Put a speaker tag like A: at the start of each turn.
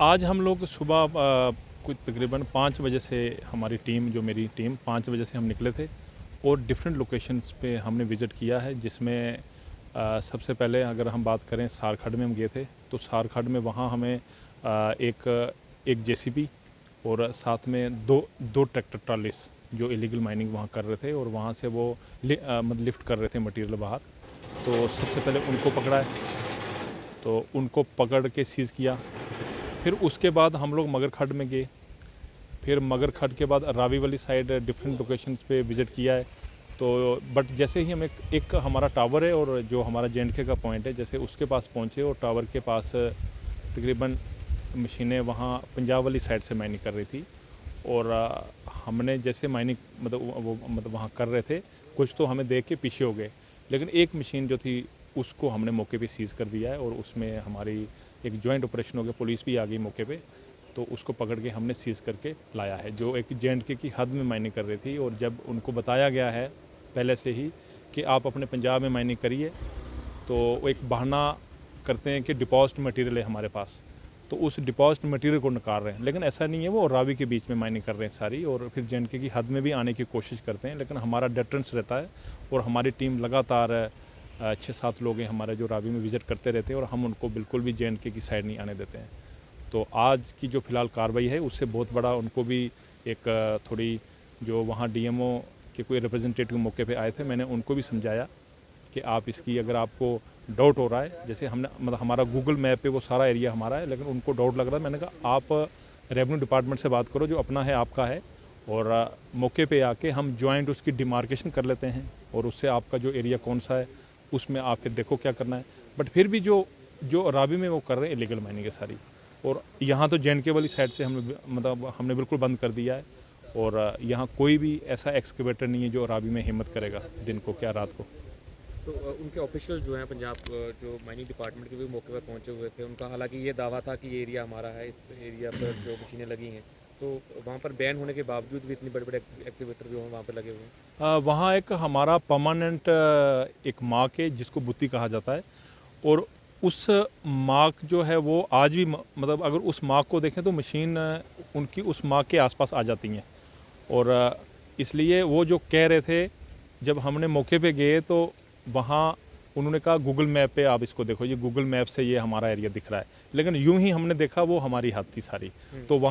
A: आज हम लोग सुबह कुछ तकरीबन 5 बजे से हमारी टीम, जो मेरी टीम, 5 बजे से हम निकले थे और डिफरेंट लोकेशंस पे हमने विज़िट किया है, जिसमें सबसे पहले अगर हम बात करें सारखड़ में हम गए थे। तो सारखड़ में वहाँ हमें एक जेसीबी और साथ में दो ट्रैक्टर ट्रॉलीज जो इलीगल माइनिंग वहाँ कर रहे थे और वहाँ से वो मतलब लिफ्ट कर रहे थे मटेरियल बाहर। तो सबसे पहले उनको पकड़ा है, तो उनको पकड़ के सीज़ किया। फिर उसके बाद हम लोग मगरखड में गए। फिर मगरखड के बाद रावी वाली साइड डिफरेंट लोकेशंस पे विज़िट किया है। तो बट जैसे ही हम एक हमारा टावर है और जो हमारा JNK का पॉइंट है, जैसे उसके पास पहुँचे और टावर के पास तकरीबन मशीनें वहाँ पंजाब वाली साइड से माइनिंग कर रही थी और हमने जैसे माइनिंग मतलब वहाँ कर रहे थे, कुछ तो हमें देख के पीछे हो गए, लेकिन एक मशीन जो थी उसको हमने मौके पे सीज़ कर दिया है और उसमें हमारी एक जॉइंट ऑपरेशन हो गया, पुलिस भी आ गई मौके पे। तो उसको पकड़ के हमने सीज़ करके लाया है, जो एक JNK की हद में माइनिंग कर रही थी। और जब उनको बताया गया है पहले से ही कि आप अपने पंजाब में माइनिंग करिए, तो वो एक बहाना करते हैं कि डिपॉजिट मटेरियल है हमारे पास, तो उस डिपॉजिट मटेरियल को नकार रहे हैं। लेकिन ऐसा नहीं है, वो रावी के बीच में माइनिंग कर रहे हैं सारी, और फिर JNK की हद में भी आने की कोशिश करते हैं। लेकिन हमारा डेटरेंस रहता है और हमारी टीम लगातार 6-7 लोग हैं हमारे जो रावी में विज़िट करते रहते हैं और हम उनको बिल्कुल भी JNK की साइड नहीं आने देते हैं। तो आज की जो फ़िलहाल कार्रवाई है उससे बहुत बड़ा उनको भी एक थोड़ी, जो वहाँ DMO के कोई रिप्रेजेंटेटिव मौके पे आए थे, मैंने उनको भी समझाया कि आप इसकी, अगर आपको डाउट हो रहा है, जैसे हमने मतलब हमारा गूगल मैप पे वो सारा एरिया हमारा है, लेकिन उनको डाउट लग रहा है, मैंने कहा आप रेवेन्यू डिपार्टमेंट से बात करो, जो अपना है आपका है, और मौके पे आके हम जॉइंट उसकी डिमार्केशन कर लेते हैं और उससे आपका जो एरिया कौन सा है उसमें आप फिर देखो क्या करना है। बट फिर भी जो रावी में वो कर रहे हैं इलीगल माइनिंग है सारी, और यहाँ तो JNK वाली साइड से हमने बिल्कुल बंद कर दिया है। और यहाँ कोई भी ऐसा एक्सकेवेटर नहीं है जो रावी में हिम्मत करेगा दिन को क्या रात को।
B: तो उनके ऑफिशियल जो हैं पंजाब जो माइनिंग डिपार्टमेंट के भी मौके पर पहुंचे हुए थे, उनका हालांकि ये दावा था कि ये एरिया हमारा है, इस एरिया पर जो मशीनें लगी हैं, तो वहाँ पर बैन होने के बावजूद भी इतने बड़े बड़े एक्टिवेटर जो हैं वहाँ पर लगे हुए हैं।
A: वहाँ एक हमारा परमानेंट एक मार्क है जिसको बुत्ती कहा जाता है, और उस मार्क जो है वो आज भी मतलब अगर उस मार्क को देखें तो मशीन उनकी उस मार्क के आसपास आ जाती हैं। और इसलिए वो जो कह रहे थे, जब हमने मौके पे गए तो वहाँ उन्होंने कहा गूगल मैप पे आप इसको देखो, ये गूगल मैप से ये हमारा एरिया दिख रहा है, लेकिन यूं ही हमने देखा वो हमारी हद थी सारी। तो वहाँ